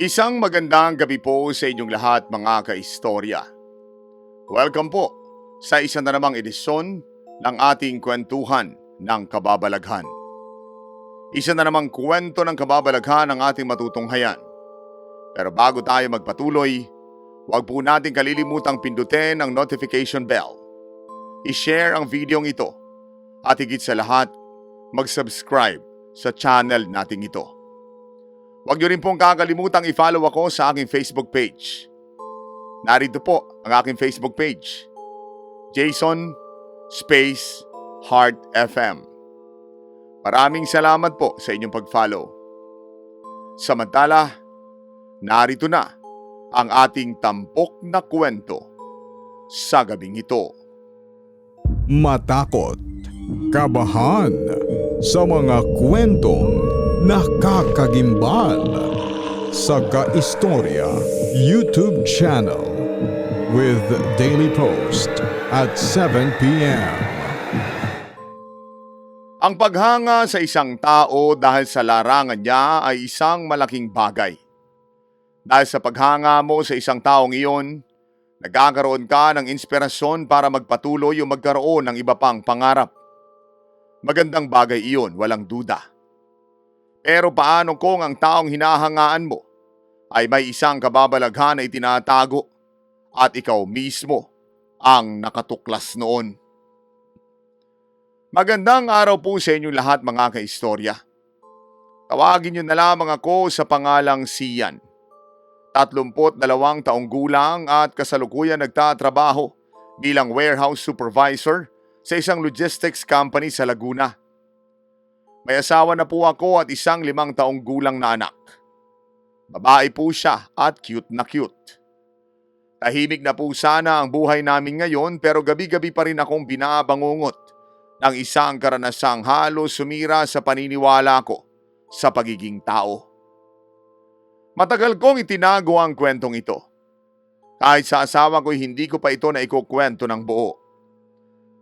Isang magandang gabi po sa inyong lahat mga kaistorya. Welcome po sa isa na namang edisyon ng ating kwentuhan ng kababalaghan. Isa na namang kwento ng kababalaghan ang ating matutunghayan. Pero bago tayo magpatuloy, huwag po natin kalilimutang pindutin ang notification bell. I-share ang videong ito at higit sa lahat, mag-subscribe sa channel nating ito. Huwag niyo rin pong kakalimutang i-follow ako sa aking Facebook page. Narito po ang aking Facebook page, Jason Space Heart FM. Maraming salamat po sa inyong pag-follow. Samantala, narito na ang ating tampok na kwento sa gabing ito. Matakot, kabahan, sa mga kwentong nakakagimbal sa Kaistorya YouTube channel with daily post at 7 p.m. Ang paghanga sa isang tao dahil sa larangan niya ay isang malaking bagay. Dahil sa paghanga mo sa isang taong iyon, nagkakaroon ka ng inspirasyon para magpatuloy o magkaroon ng iba pang pangarap. Magandang bagay iyon, walang duda. Pero paano kung ang taong hinahangaan mo ay may isang kababalaghan na itinatago at ikaw mismo ang nakatuklas noon? Magandang araw po sa inyong lahat mga kaistorya. Tawagin niyo na lamang ako sa pangalang Sian. 32 taong gulang at kasalukuyan nagtatrabaho bilang warehouse supervisor sa isang logistics company sa Laguna. May asawa na po ako at isang 5 taong gulang na anak. Babae po siya at cute na cute. Tahimik na po sana ang buhay namin ngayon pero gabi-gabi pa rin akong binabangungot ng isang karanasang halos sumira sa paniniwala ko sa pagiging tao. Matagal kong itinago ang kwentong ito. Kahit sa asawa ko'y hindi ko pa ito na ikukwento ng buo.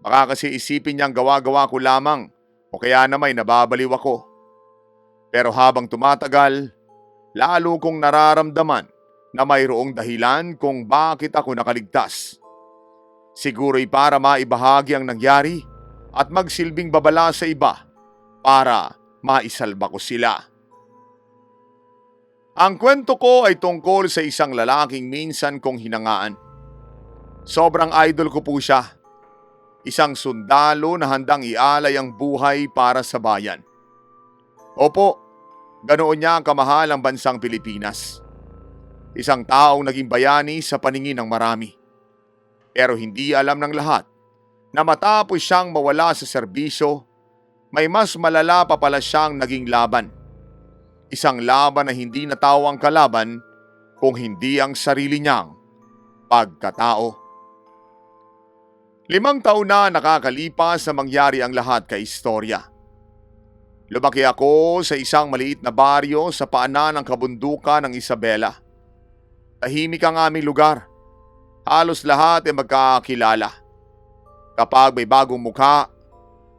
Baka kasi isipin niyang gawa-gawa ko lamang o kaya na may nababaliw ako. Pero habang tumatagal, lalo kong nararamdaman na mayroong dahilan kung bakit ako nakaligtas. Siguro'y para maibahagi ang nangyari at magsilbing babala sa iba para maisalba ko sila. Ang kwento ko ay tungkol sa isang lalaking minsan kong hinangaan. Sobrang idol ko po siya. Isang sundalo na handang ialay ang buhay para sa bayan. Opo, ganoon niya ang kamahal ang bansang Pilipinas. Isang taong naging bayani sa paningin ng marami. Pero hindi alam ng lahat na matapos siyang mawala sa serbisyo, may mas malala pa pala siyang naging laban. Isang laban na hindi natawang kalaban kung hindi ang sarili niyang pagkatao. 5 taon na nakakalipas na mangyari ang lahat kay istorya. Lumaki ako sa isang maliit na baryo sa paanan ng kabundukan ng Isabela. Tahimik ang aming lugar. Halos lahat ay magkakilala. Kapag may bagong mukha,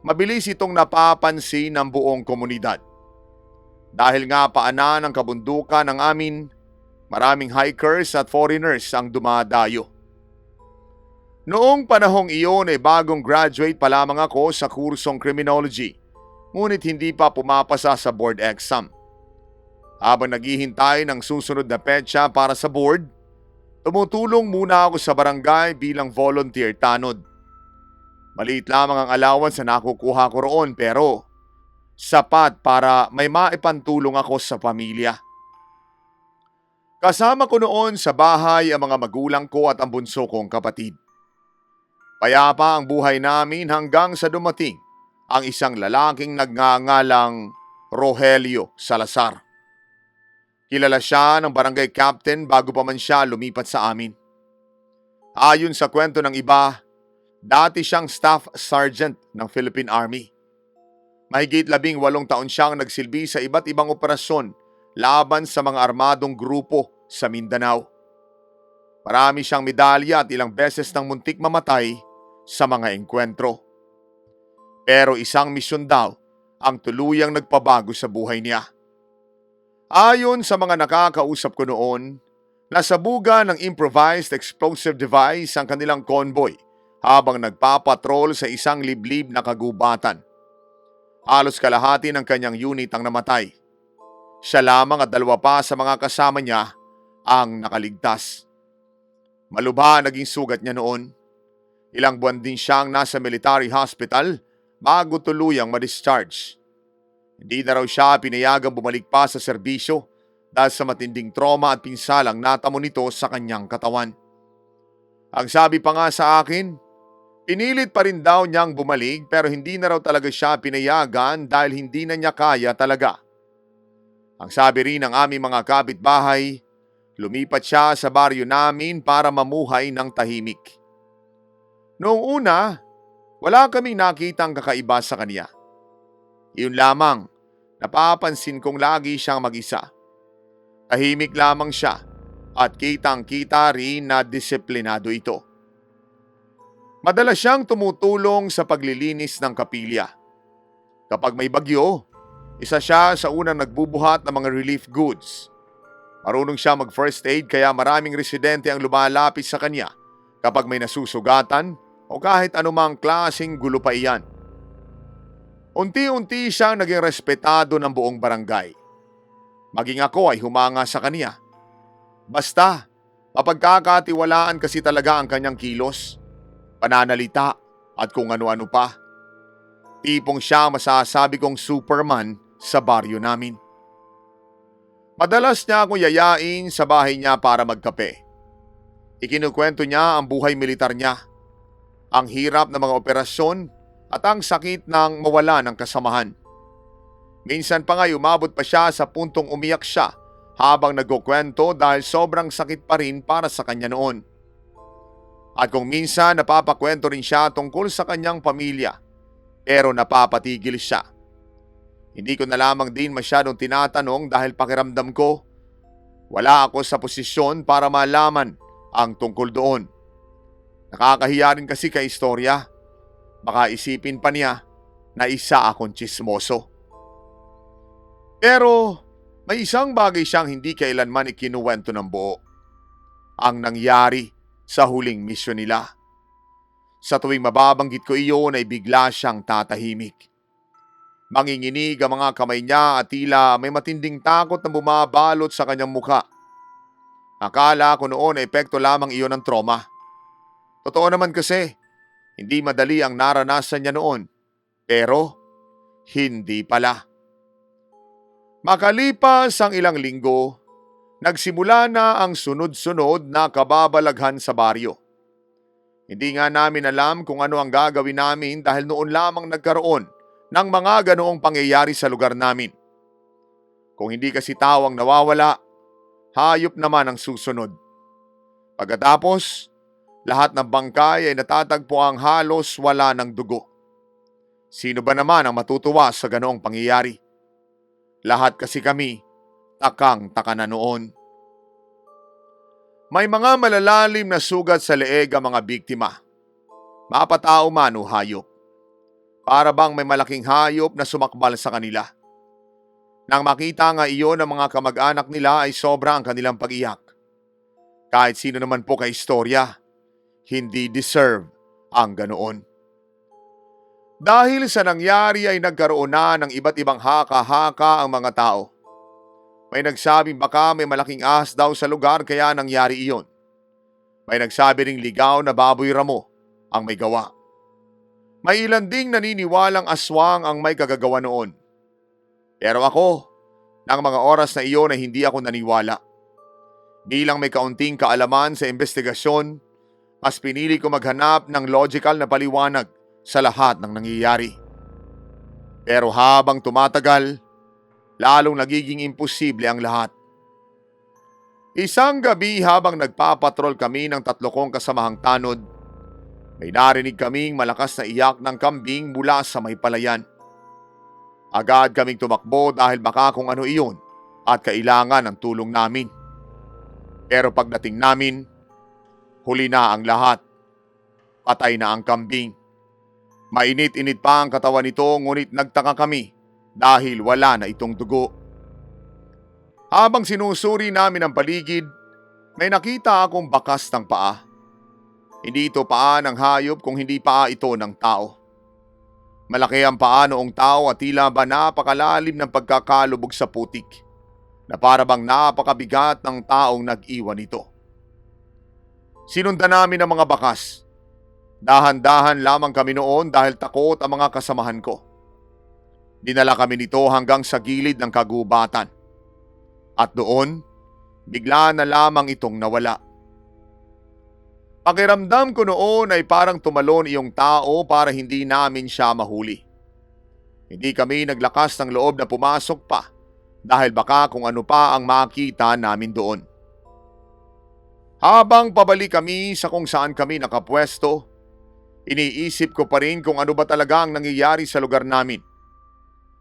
mabilis itong napapansin ng buong komunidad. Dahil nga paanan ng kabundukan ng amin, maraming hikers at foreigners ang dumadayo. Noong panahong iyon ay bagong graduate pa lamang ako sa kursong criminology, ngunit hindi pa pumapasa sa board exam. Habang naghihintay ng susunod na petsa para sa board, tumutulong muna ako sa barangay bilang volunteer tanod. Maliit lamang ang allowance na nakukuha ko roon pero sapat para may maipantulong ako sa pamilya. Kasama ko noon sa bahay ang mga magulang ko at ang bunso kong kapatid. Payapa ang buhay namin hanggang sa dumating ang isang lalaking nagngangalang Rogelio Salazar. Kilala siya ng barangay captain bago pa man siya lumipat sa amin. Ayon sa kwento ng iba, dati siyang staff sergeant ng Philippine Army. Mahigit 18 taon siyang nagsilbi sa iba't ibang operasyon laban sa mga armadong grupo sa Mindanao. Marami siyang medalya at ilang beses nang muntik mamatay sa mga engkwentro. Pero isang misyon daw ang tuluyang nagpabago sa buhay niya. Ayon sa mga nakakausap ko noon, nasabuga ng improvised explosive device ang kanilang convoy habang nagpapatrol sa isang liblib na kagubatan. Halos kalahati ng kanyang unit ang namatay. Siya lamang at 2 pa sa mga kasama niya ang nakaligtas. Malubha naging sugat niya noon. Ilang buwan din siyang nasa military hospital bago tuluyang ma-discharge. Hindi na raw siya pinayagang bumalik pa sa serbisyo dahil sa matinding trauma at pinsalang natamo nito sa kanyang katawan. Ang sabi pa nga sa akin, pinilit pa rin daw niyang bumalik pero hindi na raw talaga siya pinayagan dahil hindi na niya kaya talaga. Ang sabi rin ng aming mga kapitbahay, lumipat siya sa baryo namin para mamuhay ng tahimik. Noong una, wala kaming nakitang kakaiba sa kanya. Iyon lamang, napapansin kong lagi siyang mag-isa. Tahimik lamang siya at kitang-kita rin na disiplinado ito. Madalas siyang tumutulong sa paglilinis ng kapilya. Kapag may bagyo, isa siya sa unang nagbubuhat ng mga relief goods. Marunong siya mag-first aid kaya maraming residente ang lumalapit sa kanya kapag may nasusugatan o kahit anumang klaseng gulo pa iyan. Unti-unti siyang naging respetado ng buong barangay. Maging ako ay humanga sa kanya. Basta, mapagkakatiwalaan kasi talaga ang kanyang kilos, pananalita at kung ano-ano pa. Tipong siya masasabi kong Superman sa baryo namin. Madalas niya akong yayain sa bahay niya para magkape. Ikinukwento niya ang buhay militar niya, ang hirap ng mga operasyon at ang sakit ng mawala ng kasamahan. Minsan pa nga umabot pa siya sa puntong umiyak siya habang nagkukwento dahil sobrang sakit pa rin para sa kanya noon. At kung minsan napapakwento rin siya tungkol sa kanyang pamilya, pero napapatigil siya. Hindi ko na lamang din masyadong tinatanong dahil pakiramdam ko, wala ako sa posisyon para malaman ang tungkol doon. Nakakahiya rin kasi kay istorya. Baka isipin pa niya na isa akong tsismoso. Pero may isang bagay siyang hindi kailanman ikinuwento ng buo. Ang nangyari sa huling misyon nila. Sa tuwing mababanggit ko iyon ay bigla siyang tatahimik. Manginginig ang mga kamay niya at tila may matinding takot na bumabalot sa kanyang mukha. Akala ko noon ay epekto lamang iyon ng trauma. Totoo naman kasi, hindi madali ang naranasan niya noon. Pero, hindi pala. Makalipas ang ilang linggo, nagsimula na ang sunod-sunod na kababalaghan sa baryo. Hindi nga namin alam kung ano ang gagawin namin dahil noon lamang nagkaroon ng mga ganoong pangyayari sa lugar namin. Kung hindi kasi tao ang nawawala, hayop naman ang susunod. Pagkatapos, lahat ng bangkay ay natatagpo ang halos wala ng dugo. Sino ba naman ang matutuwa sa ganoong pangyayari? Lahat kasi kami, takang-taka na noon. May mga malalalim na sugat sa leeg ang mga biktima. Mapatao man o hayop. Para bang may malaking hayop na sumakbal sa kanila. Nang makita nga iyon ng mga kamag-anak nila ay sobra ang kanilang pag-iyak. Kahit sino naman po kay istorya, hindi deserve ang ganoon. Dahil sa nangyari ay nagkaroon na ng iba't ibang haka-haka ang mga tao. May nagsabing baka may malaking ahas daw sa lugar kaya nangyari iyon. May nagsabi ring ligaw na baboy ramo ang may gawa. May ilan ding naniniwalang aswang ang may kagagawa noon. Pero ako, ng mga oras na iyon ay hindi ako naniwala. Bilang may kaunting kaalaman sa investigasyon, mas pinili ko maghanap ng logical na paliwanag sa lahat ng nangyayari. Pero habang tumatagal, lalong nagiging imposible ang lahat. Isang gabi habang nagpapatrol kami ng 3 kong kasamahang tanod, may narinig kaming malakas na iyak ng kambing mula sa may palayan. Agad kaming tumakbo dahil baka kung ano iyon at kailangan ng tulong namin. Pero pagdating namin, huli na ang lahat. Patay na ang kambing. Mainit-init pa ang katawan nito ngunit nagtaka kami dahil wala na itong dugo. Habang sinusuri namin ang paligid, may nakita akong bakas ng paa. Hindi ito paa ng hayop kung hindi paa ito ng tao. Malaki ang paa noong tao at tila ba napakalalim ng pagkakalubog sa putik na para bang napakabigat ng taong nag-iwan nito. Sinundan namin ang mga bakas. Dahan-dahan lamang kami noon dahil takot ang mga kasamahan ko. Dinala kami nito hanggang sa gilid ng kagubatan. At doon, bigla na lamang itong nawala. Pakiramdam ko noon ay parang tumalon iyong tao para hindi namin siya mahuli. Hindi kami naglakas ng loob na pumasok pa dahil baka kung ano pa ang makita namin doon. Habang pabalik kami sa kung saan kami nakapwesto, iniisip ko pa rin kung ano ba talaga ang nangyayari sa lugar namin.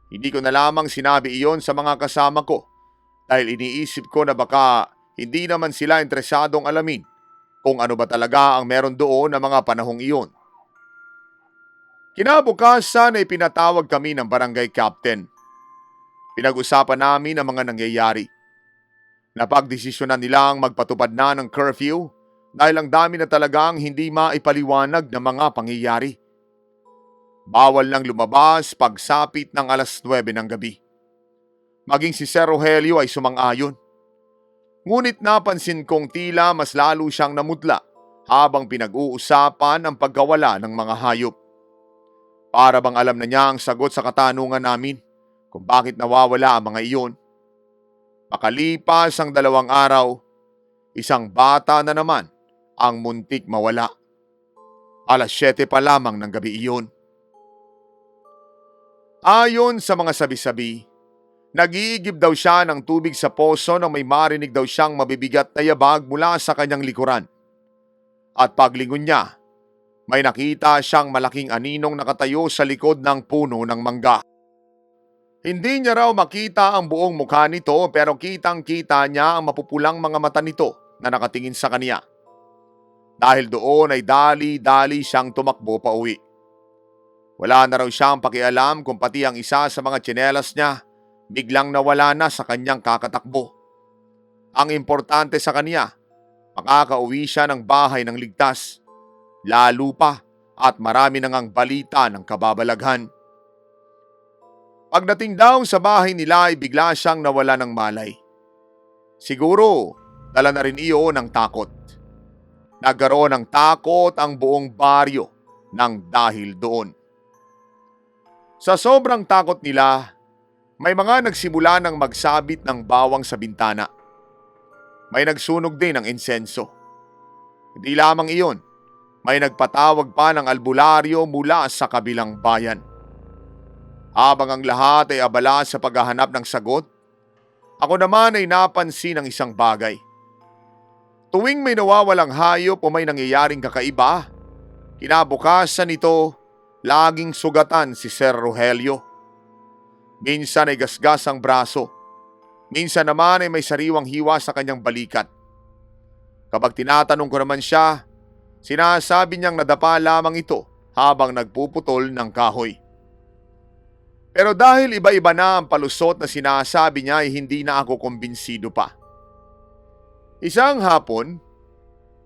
Hindi ko na lamang sinabi iyon sa mga kasama ko dahil iniisip ko na baka hindi naman sila interesadong alamin kung ano ba talaga ang meron doon na mga panahong iyon. Kinabukasan ay pinatawag kami ng barangay captain. Pinag-usapan namin ang mga nangyayari. Napagdesisyonan nilang magpatupad na ng curfew dahil ang dami na talagang hindi maipaliwanag ng mga pangyayari. Bawal nang lumabas pagsapit ng 9:00 ng gabi. Maging si Sir Rogelio ay sumang-ayon. Ngunit napansin kong tila mas lalo siyang namutla habang pinag-uusapan ang pagkawala ng mga hayop. Para bang alam na niya ang sagot sa katanungan namin kung bakit nawawala ang mga iyon. Makalipas ang 2 araw, isang bata na naman ang muntik mawala. 7:00 pa lamang ng gabi iyon. Ayon sa mga sabi-sabi, nag-iigib daw siya ng tubig sa poso nang may marinig daw siyang mabibigat na yabag mula sa kanyang likuran. At paglingon niya, may nakita siyang malaking aninong nakatayo sa likod ng puno ng mangga. Hindi niya raw makita ang buong mukha nito pero kitang-kita niya ang mapupulang mga mata nito na nakatingin sa kanya. Dahil doon ay dali-dali siyang tumakbo pa uwi. Wala na raw siyang pakialam kung pati ang isa sa mga tsinelas niya biglang nawala na sa kanyang kakatakbo. Ang importante sa kanya, makakauwi siya ng bahay ng ligtas, lalo pa at marami na ngang balita ng kababalaghan. Pagdating daw sa bahay nila ay bigla siyang nawala ng malay. Siguro, dala na rin iyon ng takot. Nagkaroon ng takot ang buong baryo nang dahil doon. Sa sobrang takot nila, may mga nagsimula ng magsabit ng bawang sa bintana. May nagsunog din ng insenso. Hindi lamang iyon, may nagpatawag pa ng albularyo mula sa kabilang bayan. Habang ang lahat ay abala sa paghahanap ng sagot, ako naman ay napansin ng isang bagay. Tuwing may nawawalang hayop o may nangyayaring kakaiba, kinabukasan nito, laging sugatan si Sir Rogelio. Minsan ay gasgas ang braso, minsan naman ay may sariwang hiwa sa kanyang balikat. Kapag tinatanong ko naman siya, sinasabi niyang nadapa lamang ito habang nagpuputol ng kahoy. Pero dahil iba-iba na ang palusot na sinasabi niya ay hindi na ako kumbinsido pa. Isang hapon,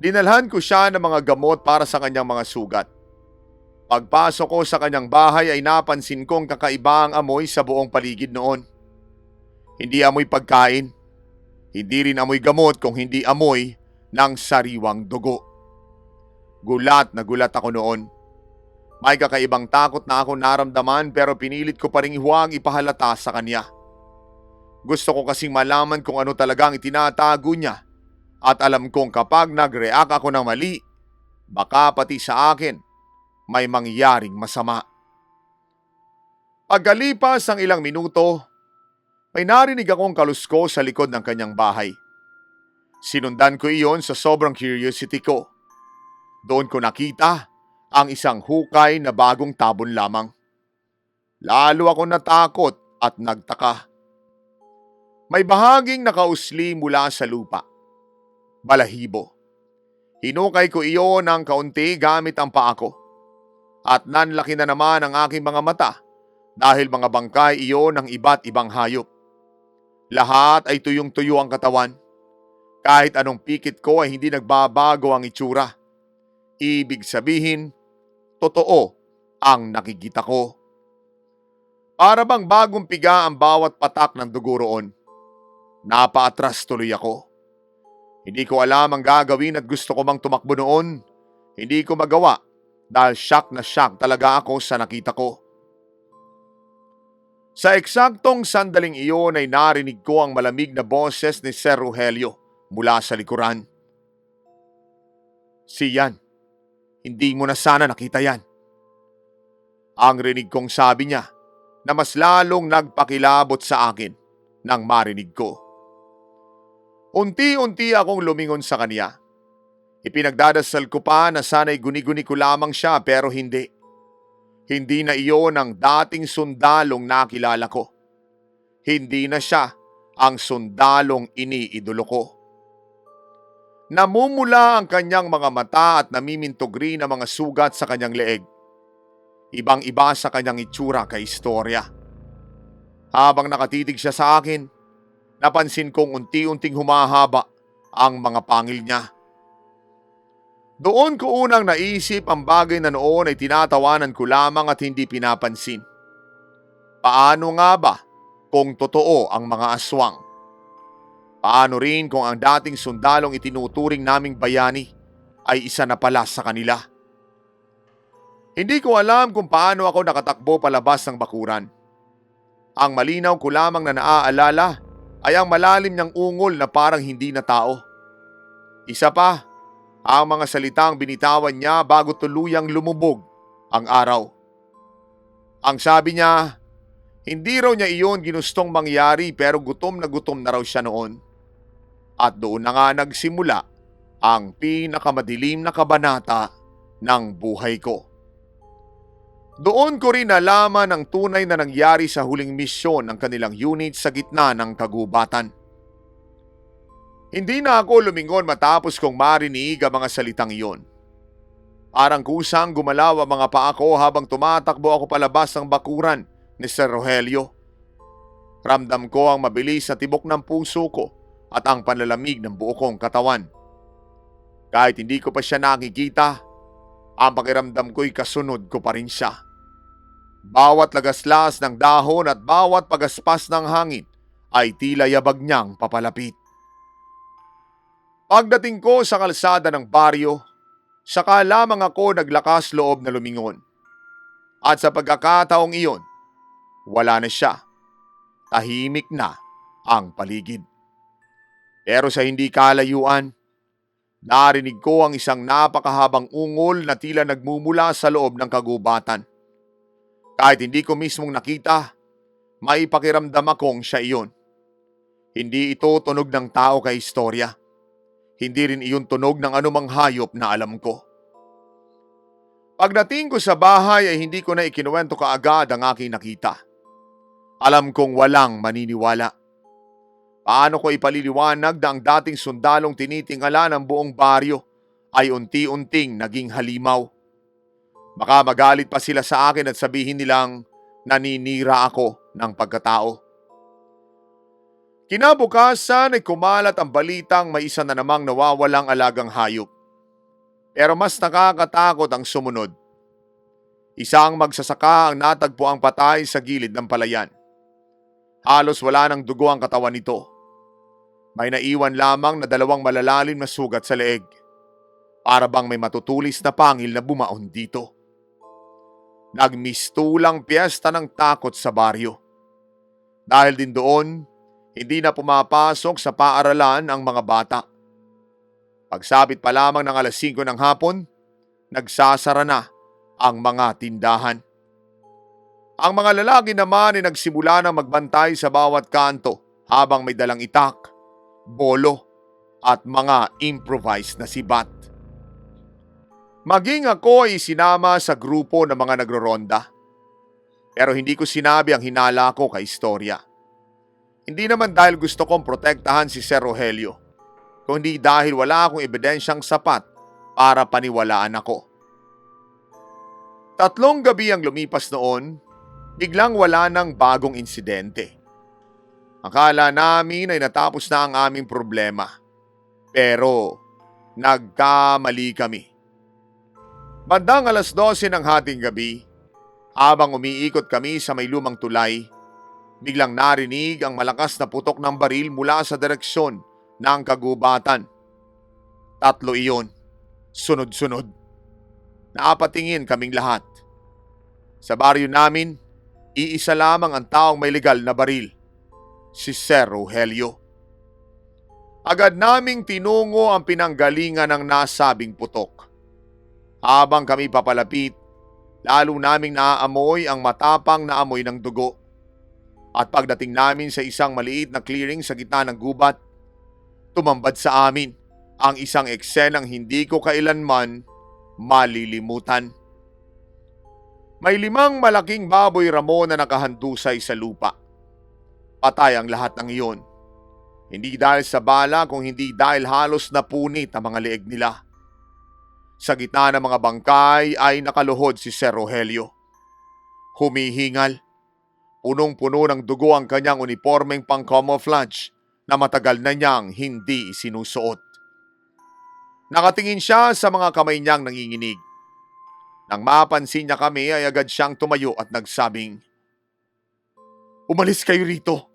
dinalhan ko siya ng mga gamot para sa kanyang mga sugat. Pagpasok ko sa kanyang bahay ay napansin kong kakaiba ang amoy sa buong paligid noon. Hindi amoy pagkain, hindi rin amoy gamot kung hindi amoy ng sariwang dugo. Gulat na gulat ako noon. May kakaibang takot na ako naramdaman pero pinilit ko pa rin huwag ipahalata sa kanya. Gusto ko kasing malaman kung ano talagang itinatago niya at alam kong kapag nag-react ako ng mali, baka pati sa akin may mangyaring masama. Pagkalipas ng ilang minuto, may narinig akong kalusko sa likod ng kanyang bahay. Sinundan ko iyon sa sobrang curiosity ko. Doon ko nakita ang isang hukay na bagong tabon lamang. Lalo ako natakot at nagtaka. May bahaging nakausli mula sa lupa. Balahibo. Hinukay ko iyon ng kaunti gamit ang paa ko. At nanlaki na naman ang aking mga mata dahil mga bangkay iyon ng iba't ibang hayop. Lahat ay tuyong-tuyo ang katawan. Kahit anong pikit ko ay hindi nagbabago ang itsura. Ibig sabihin, totoo ang nakikita ko. Para bang bagong piga ang bawat patak ng dugo roon. Napaatras tuloy ako. Hindi ko alam ang gagawin at gusto ko mang tumakbo noon. Hindi ko magawa dahil shock na shock talaga ako sa nakita ko. Sa eksaktong sandaling iyon ay narinig ko ang malamig na boses ni Sir Rogelio mula sa likuran. "Sian, hindi mo na sana nakita yan." Ang rinig kong sabi niya na mas lalong nagpakilabot sa akin nang marinig ko. Unti-unti akong lumingon sa kanya. Ipinagdadasal ko pa na sana'y guni-guni ko lamang siya pero hindi. Hindi na iyon ang dating sundalong nakilala ko. Hindi na siya ang sundalong iniidolo ko. Namumula ang kanyang mga mata at namimintog rin ang mga sugat sa kanyang leeg. Ibang-iba sa kanyang itsura kay istorya. Habang nakatitig siya sa akin, napansin kong unti-unting humahaba ang mga pangil niya. Doon ko unang naisip ang bagay na noon ay tinatawanan ko lamang at hindi pinapansin. Paano nga ba kung totoo ang mga aswang? Paano rin kung ang dating sundalong itinuturing naming bayani ay isa na pala sa kanila? Hindi ko alam kung paano ako nakatakbo palabas ng bakuran. Ang malinaw ko lamang na naaalala ay ang malalim niyang ungol na parang hindi na tao. Isa pa, ang mga salitang binitawan niya bago tuluyang lumubog ang araw. Ang sabi niya, hindi raw niya iyon ginustong mangyari pero gutom na raw siya noon. At doon na nga nagsimula ang pinakamadilim na kabanata ng buhay ko. Doon ko rin nalaman ang tunay na nangyari sa huling misyon ng kanilang unit sa gitna ng kagubatan. Hindi na ako lumingon matapos kong marinig ang mga salitang iyon. Parang kusang gumalaw ang mga paa ko habang tumatakbo ako palabas ng bakuran ni Sir Rogelio. Ramdam ko ang mabilis na tibok ng puso ko at ang panlalamig ng buo kong katawan. Kahit hindi ko pa siya nakikita, ang pakiramdam ko'y kasunod ko pa rin siya. Bawat lagaslas ng dahon at bawat pagaspas ng hangin ay tila yabag niyang papalapit. Pagdating ko sa kalsada ng baryo, saka lamang ako naglakas loob na lumingon. At sa pagkakataong iyon, wala na siya. Tahimik na ang paligid. Pero sa hindi kalayuan, narinig ko ang isang napakahabang ungol na tila nagmumula sa loob ng kagubatan. Kahit hindi ko mismong nakita, may pakiramdam akong siya iyon. Hindi ito tunog ng tao kay istorya. Hindi rin iyon tunog ng anumang hayop na alam ko. Pagdating ko sa bahay ay hindi ko na ikinuwento kaagad ang aking nakita. Alam kong walang maniniwala. Paano ko ipaliliwanag na ang dating sundalong tinitingala ng buong baryo ay unti-unting naging halimaw? Baka magalit pa sila sa akin at sabihin nilang naninira ako ng pagkatao. Kinabukasan ay kumalat ang balitang may isa na namang nawawalang alagang hayop. Pero mas nakakatakot ang sumunod. Isang magsasaka ang natagpo ang patay sa gilid ng palayan. Halos wala ng dugo ang katawan nito. May naiwan lamang na 2 malalalim na sugat sa leeg. Para bang may matutulis na pangil na bumaon dito. Nagmistulang piyesta ng takot sa baryo. Dahil din doon, hindi na pumapasok sa paaralan ang mga bata. Pagsapit pa lamang ng 5:00 ng hapon, nagsasara na ang mga tindahan. Ang mga lalaki naman ay nagsimula na magbantay sa bawat kanto habang may dalang itak, bolo at mga improvised na sibat. Maging ako ay sinama sa grupo ng mga nagroronda. Pero hindi ko sinabi ang hinala ko kay istorya. Hindi naman dahil gusto kong protektahan si Sir Rogelio, kundi dahil wala akong ebidensyang sapat para paniwalaan ako. 3 gabi ang lumipas noon, biglang wala ng bagong insidente. Akala namin ay natapos na ang aming problema. Pero nagkamali kami. Bandang 12:00 ng hating gabi, habang umiikot kami sa may lumang tulay, biglang narinig ang malakas na putok ng baril mula sa direksyon ng kagubatan. 3 iyon, sunod-sunod. Napatingin kaming lahat. Sa baryo namin, iisa lamang ang taong may legal na baril, si Sir Rogelio. Agad naming tinungo ang pinanggalingan ng nasabing putok. Habang kami papalapit, lalo naming naaamoy ang matapang na amoy ng dugo. At pagdating namin sa isang maliit na clearing sa gitna ng gubat, tumambad sa amin ang isang eksenang hindi ko kailanman malilimutan. May 5 malaking baboy ramo na nakahandusay sa lupa. Patay ang lahat ng iyon. Hindi dahil sa bala kung hindi dahil halos napunit ang mga leeg nila. Sa gitna ng mga bangkay ay nakaluhod si Sir Rogelio. Humihingal. Punong-puno ng dugo ang kanyang uniformeng pang-camouflage na matagal na niyang hindi isinusuot. Nakatingin siya sa mga kamay niyang nanginginig. Nang mapansin niya kami ay agad siyang tumayo at nagsabing, "Umalis kayo rito."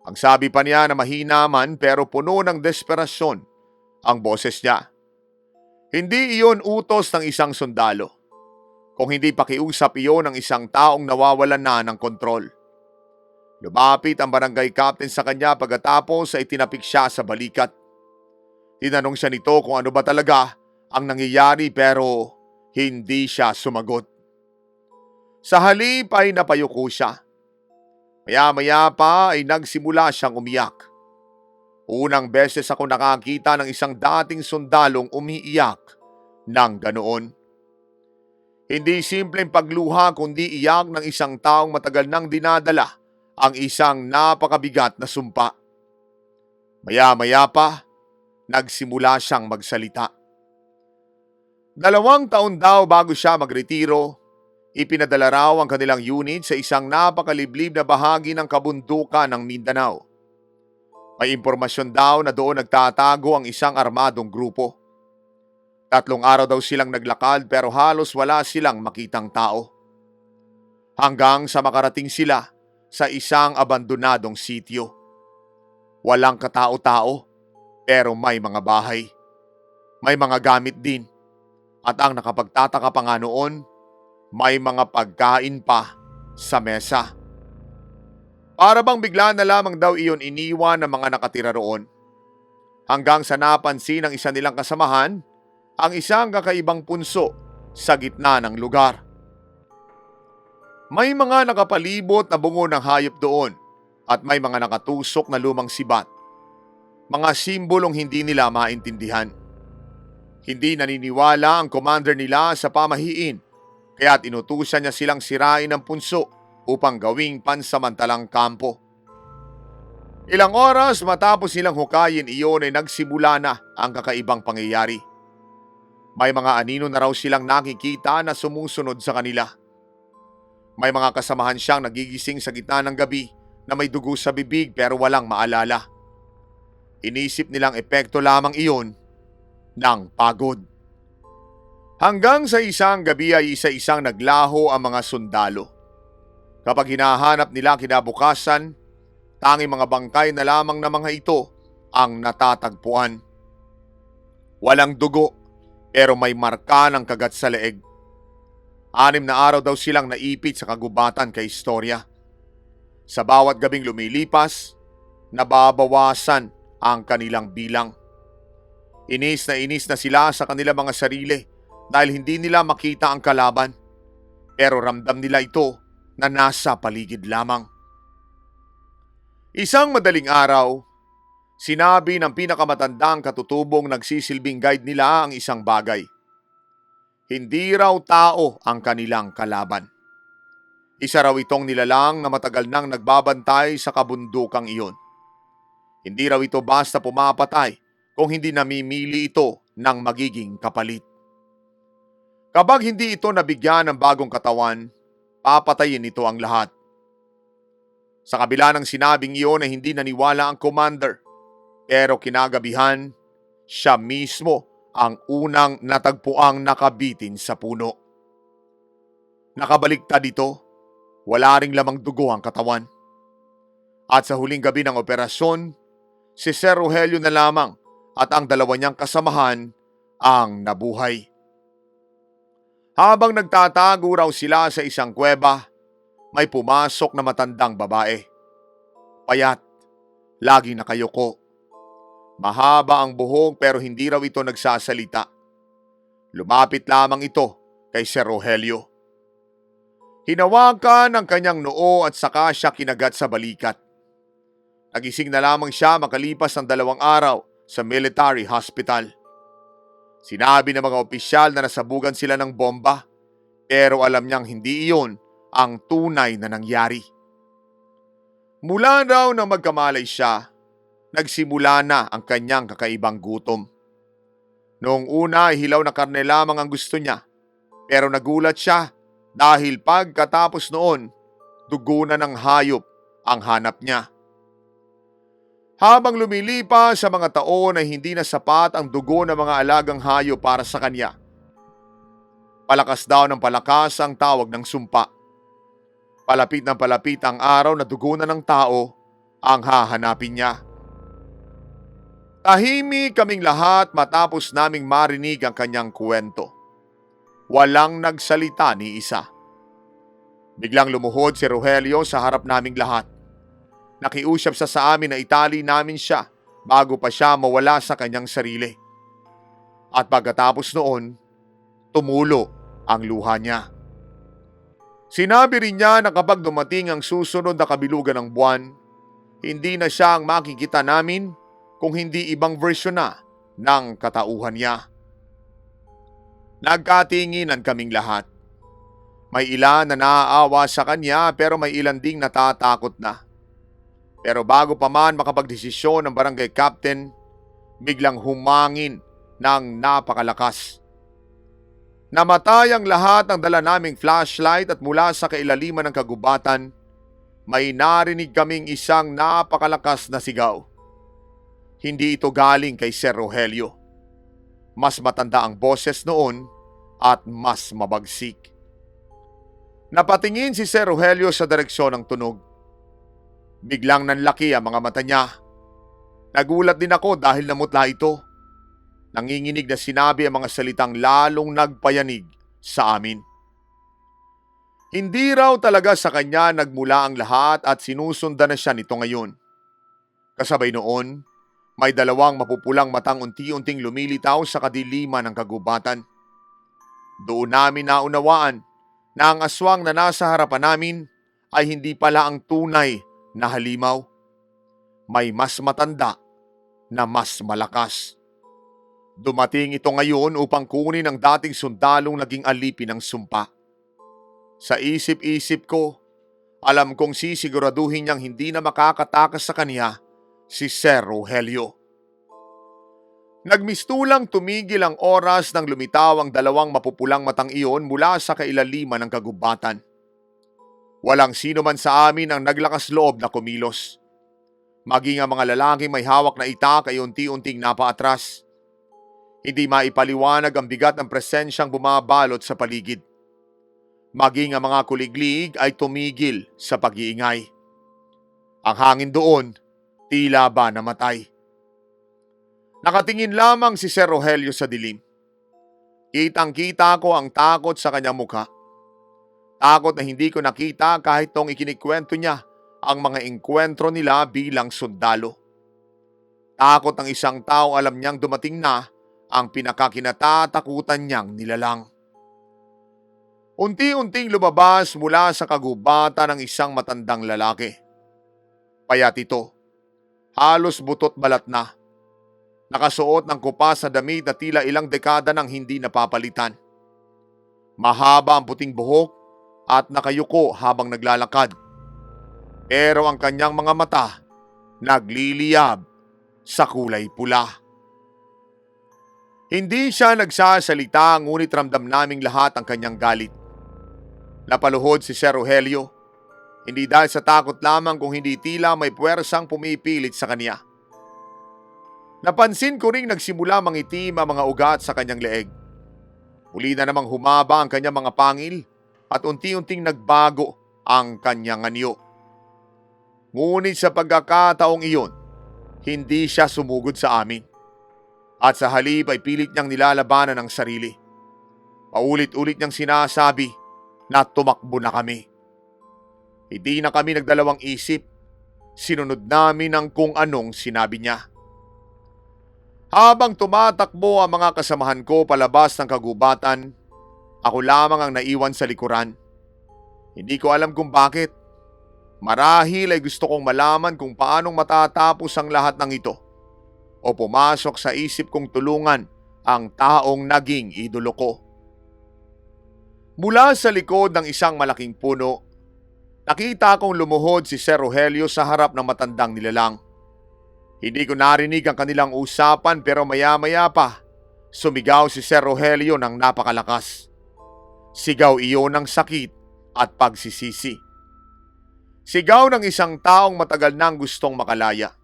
Ang sabi pa niya na mahina man pero puno ng desperasyon ang boses niya. Hindi iyon utos ng isang sundalo. Kung hindi pakiusap iyon ng isang taong nawawalan na ng kontrol. Lumapit ang barangay captain sa kanya pagkatapos ay tinapik siya sa balikat. Tinanong siya nito kung ano ba talaga ang nangyayari pero hindi siya sumagot. Sa halip ay napayuko siya. Maya-maya pa ay nagsimula siyang umiyak. Unang beses ako nakakita ng isang dating sundalong umiiyak ng ganoon. Hindi simpleng pagluha kundi iyak ng isang taong matagal nang dinadala ang isang napakabigat na sumpa. Maya-maya pa, nagsimula siyang magsalita. 2 taon daw bago siya magretiro, ipinadala raw ang kanilang unit sa isang napakaliblib na bahagi ng kabundukan ng Mindanao. May impormasyon daw na doon nagtatago ang isang armadong grupo. 3 araw daw silang naglakad pero halos wala silang makitang tao. Hanggang sa makarating sila sa isang abandonadong sitio. Walang katao-tao pero may mga bahay. May mga gamit din. At ang nakapagtataka pa nga noon, may mga pagkain pa sa mesa. Para bang bigla na lamang daw iyon iniwan ng mga nakatira roon. Hanggang sa napansin ng isa nilang kasamahan, ang isang kakaibang punso sa gitna ng lugar. May mga nakapalibot na bungo ng hayop doon at may mga nakatusok na lumang sibat. Mga simbolong hindi nila maintindihan. Hindi naniniwala ang commander nila sa pamahiin kaya't inutusan niya silang sirain ang punso upang gawing pansamantalang kampo. Ilang oras matapos silang hukayin iyon ay nagsimula na ang kakaibang pangyayari. May mga anino na raw silang nakikita na sumusunod sa kanila. May mga kasamahan siyang nagigising sa gitna ng gabi na may dugo sa bibig pero walang maalala. Inisip nilang epekto lamang iyon ng pagod. Hanggang sa isang gabi ay isa-isang naglaho ang mga sundalo. Kapag hinahanap nila kinabukasan, tanging mga bangkay na lamang na mga ito ang natatagpuan. Walang dugo pero may marka ng kagat sa leeg. 6 na araw daw silang naipit sa kagubatan kay istorya. Sa bawat gabing lumilipas, nababawasan ang kanilang bilang. Inis na sila sa kanilang mga sarili dahil hindi nila makita ang kalaban. Pero ramdam nila ito na nasa paligid lamang. Isang madaling araw, sinabi ng pinakamatandang katutubong nagsisilbing guide nila ang isang bagay. Hindi raw tao ang kanilang kalaban. Isa raw itong nilalang na matagal nang nagbabantay sa kabundukang iyon. Hindi raw ito basta pumapatay kung hindi namimili ito ng magiging kapalit. Kapag hindi ito nabigyan ng bagong katawan, papatayin ito ang lahat. Sa kabila ng sinabing iyon ay hindi naniwala ang commander, pero kinagabihan, siya mismo ang unang natagpuang nakabitin sa puno. Nakabaliktad ito, wala ring lamang dugo ang katawan. At sa huling gabi ng operasyon, si Sir Rogelio na lamang at ang dalawa niyang kasamahan ang nabuhay. Habang nagtatago raw sila sa isang kuweba, may pumasok na matandang babae. Payat, laging nakayuko. Mahaba ang buhok pero hindi raw ito nagsasalita. Lumapit lamang ito kay Sir Rogelio. Hinawakan ang kanyang noo at saka siya kinagat sa balikat. Nagising na lamang siya makalipas ng 2 araw sa military hospital. Sinabi ng mga opisyal na nasabugan sila ng bomba, pero alam niyang hindi iyon ang tunay na nangyari. Mula raw nang magkamalay siya, nagsimula na ang kanyang kakaibang gutom. Noong una ay hilaw na karne lamang ang gusto niya, pero nagulat siya dahil pagkatapos noon, dugo na ng hayop ang hanap niya. Habang lumilipas sa mga taon ay hindi na sapat ang dugo ng mga alagang hayop para sa kanya. Palakas daw ng palakas ang tawag ng sumpa. Palapit ng palapit ang araw na dugo na ng tao ang hahanapin niya. Tahimik kaming lahat matapos naming marinig ang kanyang kwento. Walang nagsalita ni isa. Biglang lumuhod si Rogelio sa harap naming lahat. Nakiusap sa amin na itali namin siya bago pa siya mawala sa kanyang sarili. At pagkatapos noon, tumulo ang luha niya. Sinabi rin niya na kapag dumating ang susunod na kabilugan ng buwan, hindi na siya ang makikita namin kung hindi ibang version na ng katauhan niya. Nagkatinginan kaming lahat. May ilan na naaawa sa kanya pero may ilan ding natatakot na. Pero bago pa man makapagdesisyon ng barangay captain, biglang humangin ng napakalakas. Namatay ang lahat ng dala naming flashlight at mula sa kailaliman ng kagubatan, may narinig kaming isang napakalakas na sigaw. Hindi ito galing kay Sir Rogelio. Mas matanda ang boses noon at mas mabagsik. Napatingin si Sir Rogelio sa direksyon ng tunog. Biglang nanlaki ang mga mata niya. Nagulat din ako dahil namutla ito. Nanginginig na sinabi ang mga salitang lalong nagpayanig sa amin. Hindi raw talaga sa kanya nagmula ang lahat at sinusundan na siya nito ngayon. Kasabay noon, may 2 mapupulang matang unti-unting lumilitaw sa kadiliman ng kagubatan. Doon namin naunawaan na ang aswang na nasa harapan namin ay hindi pala ang tunay na halimaw. May mas matanda na mas malakas. Dumating ito ngayon upang kunin ang dating sundalong naging alipin ng sumpa. Sa isip-isip ko, alam kong sisiguraduhin niyang hindi na makakatakas sa kanya si Sir Rogelio. Nagmistulang tumigil ang oras nang lumitaw ang 2 mapupulang matang iyon mula sa kailaliman ng kagubatan. Walang sino man sa amin ang naglakas loob na kumilos. Maging ang mga lalaki may hawak na itak ay unti-unting napaatras. Hindi maipaliwanag ang bigat ng presensyang bumabalot sa paligid. Maging ang mga kuliglig ay tumigil sa pag-iingay. Ang hangin doon, tila ba namatay. Nakatingin lamang si Sir Rogelio sa dilim. Kitang-kita ko ang takot sa kanyang mukha. Takot na hindi ko nakita kahit nung ikinikwento niya ang mga engkwentro nila bilang sundalo. Takot ng isang tao alam niyang dumating na ang pinakakinatatakutan niyang nilalang. Unti-unting lumabas mula sa kagubatan ng isang matandang lalaki. Payat ito, halos butot balat na. Nakasuot ng kupas na damit na tila ilang dekada nang hindi napapalitan. Mahaba ang puting buhok at nakayuko habang naglalakad. Pero ang kanyang mga mata nagliliyab sa kulay pula. Hindi siya nagsasalita ngunit ramdam naming lahat ang kanyang galit. Napaluhod si Sir Rogelio. Hindi dahil sa takot lamang kung hindi tila may puwersang pumipilit sa kanya. Napansin ko ring nagsimula mangitim ang mga ugat sa kanyang leeg. Muli na namang humaba ang kanyang mga pangil at unti-unting nagbago ang kanyang anyo. Ngunit sa pagkakataong iyon, hindi siya sumugod sa amin. At sa halip ay pilit niyang nilalabanan ang sarili. Paulit-ulit niyang sinasabi na tumakbo na kami. Hindi na kami nagdalawang isip. Sinunod namin ang kung anong sinabi niya. Habang tumatakbo ang mga kasamahan ko palabas ng kagubatan, ako lamang ang naiwan sa likuran. Hindi ko alam kung bakit. Marahil ay gusto kong malaman kung paanong matatapos ang lahat ng ito. O pumasok sa isip kong tulungan ang taong naging idolo ko. Mula sa likod ng isang malaking puno, nakita kong lumuhod si Sir Rogelio sa harap ng matandang nilalang. Hindi ko narinig ang kanilang usapan pero maya-maya pa, sumigaw si Sir Rogelio ng napakalakas. Sigaw iyon ng sakit at pagsisisi. Sigaw ng isang taong matagal nang gustong makalaya.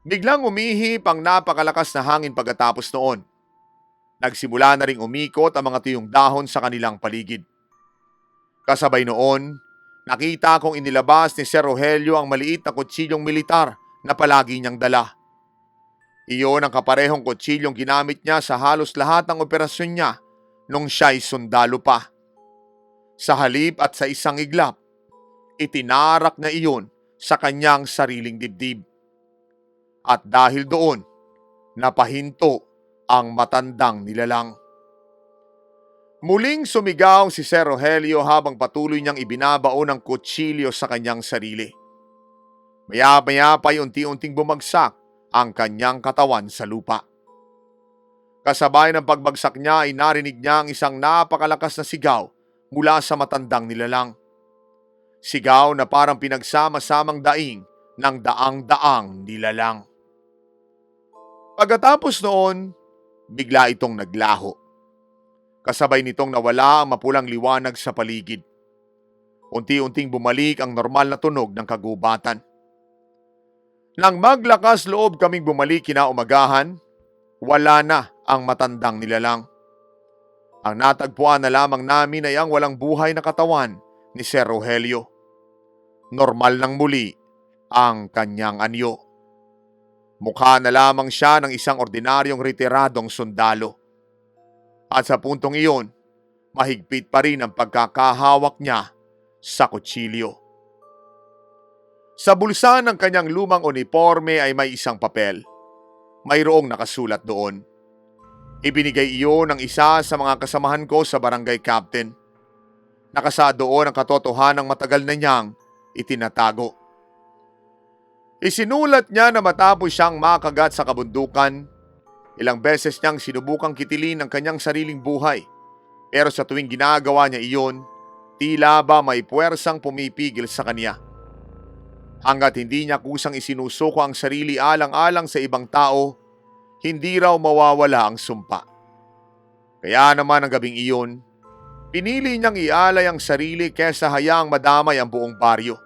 Biglang umihip ang napakalakas na hangin pagkatapos noon. Nagsimula na ring umikot ang mga tuyong dahon sa kanilang paligid. Kasabay noon, nakita kong inilabas ni Sir Rogelio ang maliit na kutsilyong militar na palagi niyang dala. Iyon ang kaparehong kutsilyong ginamit niya sa halos lahat ng operasyon niya nung siya'y sundalo pa. Sa halip at sa isang iglap, itinarak na iyon sa kanyang sariling dibdib. At dahil doon, napahinto ang matandang nilalang. Muling sumigaw si Sir Rogelio habang patuloy niyang ibinabaon ang kutsilyo sa kanyang sarili. Maya-maya pa'y unti-unting bumagsak ang kanyang katawan sa lupa. Kasabay ng pagbagsak niya ay narinig niya ang isang napakalakas na sigaw mula sa matandang nilalang. Sigaw na parang pinagsama-samang daing ng daang-daang nilalang. Pagkatapos noon, bigla itong naglaho. Kasabay nitong nawala ang mapulang liwanag sa paligid. Unti-unting bumalik ang normal na tunog ng kagubatan. Nang maglakas loob kaming bumalik kinaumagahan, wala na ang matandang nilalang. Ang natagpuan na lamang namin ay ang walang buhay na katawan ni Sir Rogelio. Normal nang muli ang kanyang anyo. Mukha na lamang siya ng isang ordinaryong retiradong sundalo. At sa puntong iyon, mahigpit pa rin ang pagkakahawak niya sa kutsilyo. Sa bulsa ng kanyang lumang uniforme ay may isang papel. Mayroong nakasulat doon. Ibinigay iyon ng isa sa mga kasamahan ko sa barangay captain. Nakasaad doon ang katotohanang matagal na niyang itinatago. Isinulat niya na matapos siyang makagat sa kabundukan, ilang beses niyang sinubukang kitilin ang kanyang sariling buhay. Pero sa tuwing ginagawa niya iyon, tila ba may puwersang pumipigil sa kanya. Hanggat hindi niya kusang isinusuko ang sarili alang-alang sa ibang tao, hindi raw mawawala ang sumpa. Kaya naman ang gabing iyon, pinili niyang ialay ang sarili kesa hayaang madamay ang buong baryo.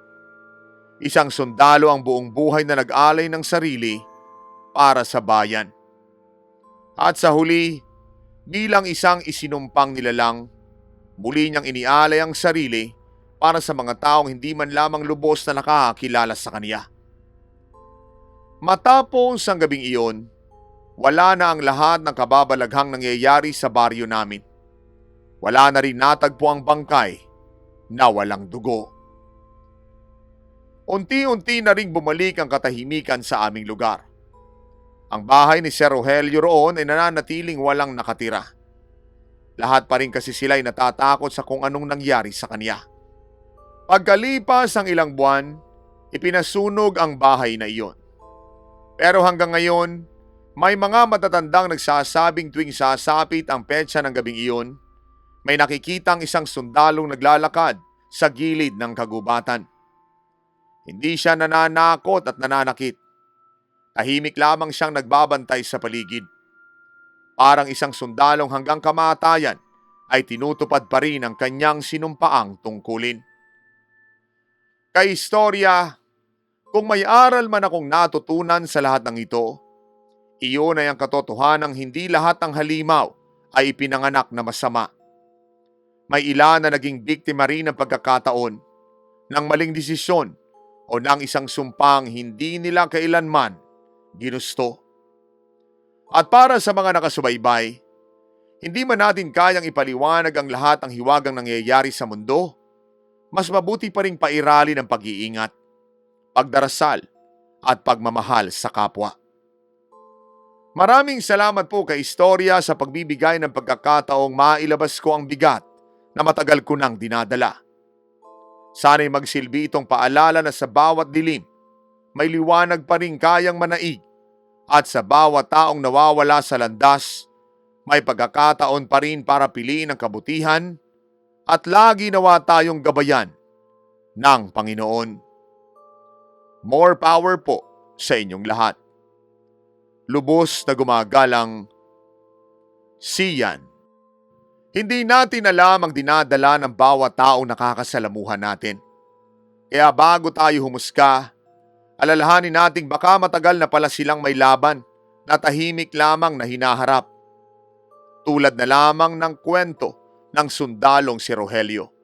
Isang sundalo ang buong buhay na nag-alay ng sarili para sa bayan. At sa huli, bilang isang isinumpang nilalang, muli niyang inialay ang sarili para sa mga taong hindi man lamang lubos na nakakakilala sa kanya. Matapos ang gabing iyon, wala na ang lahat ng kababalaghang nangyayari sa baryo namin. Wala na rin natagpo ang bangkay na walang dugo. Unti-unti na ring bumalik ang katahimikan sa aming lugar. Ang bahay ni Sir Rogelio roon ay nananatiling walang nakatira. Lahat pa rin kasi sila ay natatakot sa kung anong nangyari sa kanya. Pagkalipas ang ilang buwan, ipinasunog ang bahay na iyon. Pero hanggang ngayon, may mga matatandang nagsasabing tuwing sasapit ang petsa ng gabing iyon, may nakikitang isang sundalong naglalakad sa gilid ng kagubatan. Hindi siya nananakot at nananakit. Tahimik lamang siyang nagbabantay sa paligid. Parang isang sundalong hanggang kamatayan ay tinutupad pa rin ang kanyang sinumpaang tungkulin. Kaistorya, kung may aral man akong natutunan sa lahat ng ito, iyon ay ang katotohanang hindi lahat ng halimaw ay ipinanganak na masama. May ilan na naging biktima rin ng pagkakataon, ng maling desisyon o ng isang sumpang hindi nila kailanman ginusto. At para sa mga nakasubaybay, hindi man natin kayang ipaliwanag ang lahat ng hiwagang nangyayari sa mundo, mas mabuti pa ring pairali ng pag-iingat, pagdarasal at pagmamahal sa kapwa. Maraming salamat po kay Istorya sa pagbibigay ng pagkakataong mailabas ko ang bigat na matagal ko nang dinadala. Sana'y magsilbi itong paalala na sa bawat dilim, may liwanag pa rin kayang manaig at sa bawat taong nawawala sa landas, may pagkakataon pa rin para piliin ang kabutihan at lagi nawa tayong gabayan ng Panginoon. More power po sa inyong lahat. Lubos na gumagalang, Sian. Hindi natin alam ang dinadala ng bawat taong nakakasalamuhan natin. Kaya bago tayo humusga, alalahanin nating baka matagal na pala silang may laban na tahimik lamang na hinaharap. Tulad na lamang ng kwento ng sundalong si Rogelio.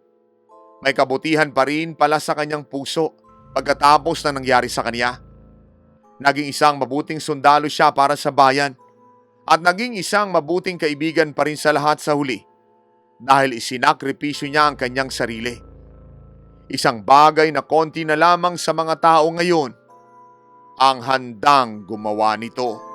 May kabutihan pa rin pala sa kanyang puso pagkatapos na nangyari sa kanya. Naging isang mabuting sundalo siya para sa bayan at naging isang mabuting kaibigan pa rin sa lahat sa huli dahil isinakripisyo niya ang kanyang sarili. Isang bagay na konti na lamang sa mga tao ngayon ang handang gumawa nito.